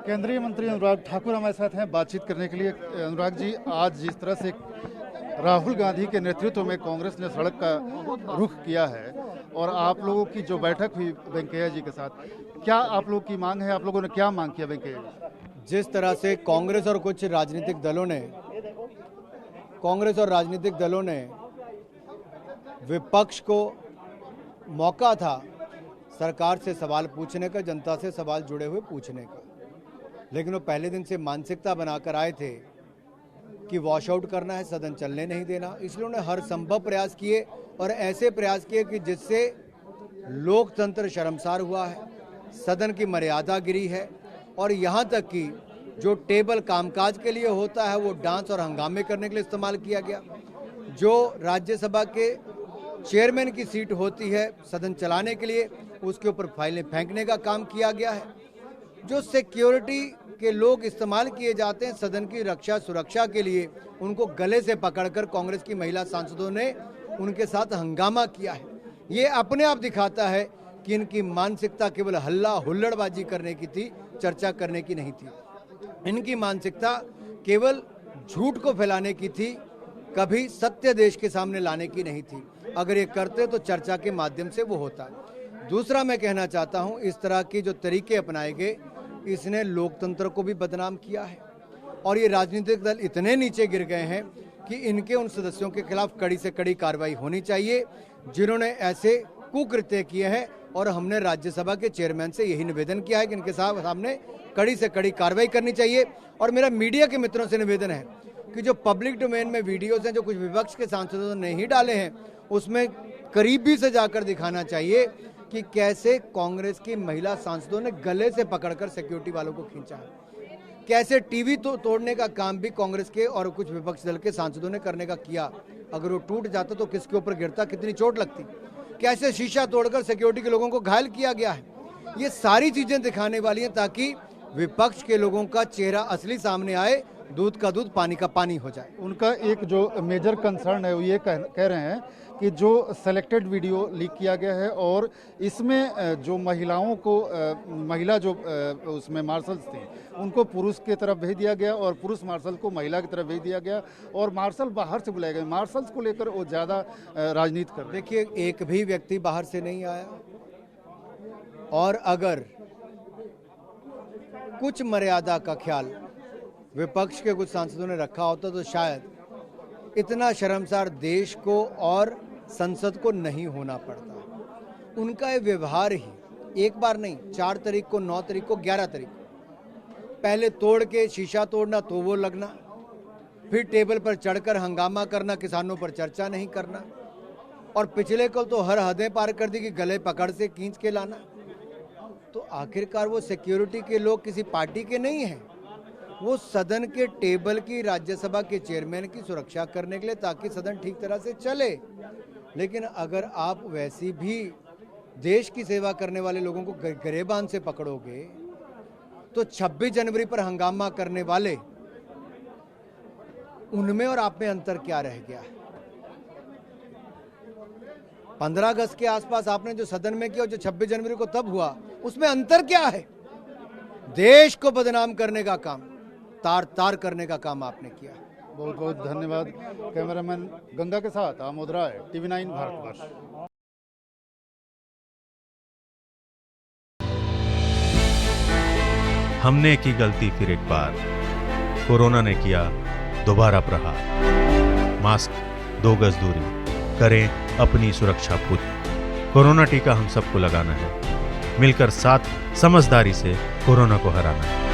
केंद्रीय मंत्री अनुराग ठाकुर हमारे साथ हैं बातचीत करने के लिए। अनुराग जी, आज जिस तरह से राहुल गांधी के नेतृत्व में कांग्रेस ने सड़क का रुख किया है और आप लोगों की जो बैठक हुई वेंकैया जी के साथ, क्या आप लोगों की मांग है? आप लोगों ने क्या मांग किया वेंकैया जी? जिस तरह से कांग्रेस और कुछ राजनीतिक दलों ने विपक्ष को मौका था सरकार से सवाल पूछने का, जनता से सवाल जुड़े हुए पूछने का, लेकिन वो पहले दिन से मानसिकता बनाकर आए थे कि वॉश आउट करना है, सदन चलने नहीं देना। इसलिए उन्होंने हर संभव प्रयास किए और ऐसे प्रयास किए कि जिससे लोकतंत्र शर्मसार हुआ है, सदन की मर्यादा गिरी है और यहाँ तक कि जो टेबल कामकाज के लिए होता है वो डांस और हंगामे करने के लिए इस्तेमाल किया गया। जो राज्यसभा के चेयरमैन की सीट होती है सदन चलाने के लिए, उसके ऊपर फाइलें फेंकने का काम किया गया है। जो सिक्योरिटी के लोग इस्तेमाल किए जाते हैं सदन की रक्षा सुरक्षा के लिए, उनको गले से पकड़कर कांग्रेस की महिला सांसदों ने उनके साथ हंगामा किया है। ये अपने आप दिखाता है कि इनकी मानसिकता केवल हल्ला हुल्लड़बाजी करने की थी, चर्चा करने की नहीं थी। इनकी मानसिकता केवल झूठ को फैलाने की थी, कभी सत्य देश के सामने लाने की नहीं थी। अगर ये करते तो चर्चा के माध्यम से वो होता। दूसरा मैं कहना चाहता हूँ, इस तरह की जो तरीके अपनाए गए, इसने लोकतंत्र को भी बदनाम किया है और ये राजनीतिक दल इतने नीचे गिर गए हैं कि इनके उन सदस्यों के खिलाफ कड़ी से कड़ी कार्रवाई होनी चाहिए जिन्होंने ऐसे कुकृत्य किए हैं। और हमने राज्यसभा के चेयरमैन से यही निवेदन किया है कि इनके सामने कड़ी से कड़ी कार्रवाई करनी चाहिए। और मेरा मीडिया के मित्रों से निवेदन है कि जो पब्लिक डोमेन में वीडियोज हैं जो कुछ विपक्ष के सांसदों ने ही डाले हैं, उसमें करीबी से जाकर दिखाना चाहिए कि कैसे कांग्रेस की महिला सांसदों ने गले से पकड़कर सिक्योरिटी वालों को खींचा है, कैसे टीवी तोड़ने का काम भी कांग्रेस के और कुछ विपक्ष दल के सांसदों ने करने का किया। अगर वो टूट जाता तो किसके ऊपर गिरता, कितनी चोट लगती, कैसे शीशा तोड़कर सिक्योरिटी के लोगों को घायल किया गया है। ये सारी चीजें दिखाने वाली हैं ताकि विपक्ष के लोगों का चेहरा असली सामने आए, दूध का दूध पानी का पानी हो जाए। उनका एक जो मेजर कंसर्न है वो ये कह रहे हैं कि जो सेलेक्टेड वीडियो लीक किया गया है और इसमें जो महिलाओं को महिला जो उसमें मार्शल्स थी उनको पुरुष की तरफ भेज दिया गया और पुरुष मार्शल को महिला की तरफ भेज दिया गया और मार्शल बाहर से बुलाए गए। मार्शल्स को लेकर वो ज़्यादा राजनीति कर। देखिए, एक भी व्यक्ति बाहर से नहीं आया और अगर कुछ मर्यादा का ख्याल विपक्ष के कुछ सांसदों ने रखा होता तो शायद इतना शर्मसार देश को और संसद को नहीं होना पड़ता। उनका ये व्यवहार ही एक बार नहीं, 4 तारीख को, 9 तारीख को, 11 तारीख को पहले तोड़ के शीशा तोड़ना तो वो लगना, फिर टेबल पर चढ़कर हंगामा करना, किसानों पर चर्चा नहीं करना, और पिछले कल तो हर हदें पार कर दी कि गले पकड़ से खींच के लाना। तो आखिरकार वो सिक्योरिटी के लोग किसी पार्टी के नहीं हैं, वो सदन के टेबल की, राज्यसभा के चेयरमैन की सुरक्षा करने के लिए, ताकि सदन ठीक तरह से चले। लेकिन अगर आप वैसी भी देश की सेवा करने वाले लोगों को गरेबान से पकड़ोगे तो 26 जनवरी पर हंगामा करने वाले, उनमें और आप में अंतर क्या रह गया है? 15 अगस्त के आसपास आपने जो सदन में किया और जो 26 जनवरी को तब हुआ, उसमें अंतर क्या है? देश को बदनाम करने का काम, तार तार करने का काम आपने किया। बहुत बहुत धन्यवाद। कैमरामैन गंगा के साथ आमोद राय, TV9 भारतवर्ष। हमने की गलती फिर एक बार, कोरोना ने किया दोबारा प्रहार। मास्क, 2 गज दूरी, करें अपनी सुरक्षा पूरी। कोरोना टीका हम सबको लगाना है, मिलकर साथ समझदारी से कोरोना को हराना है।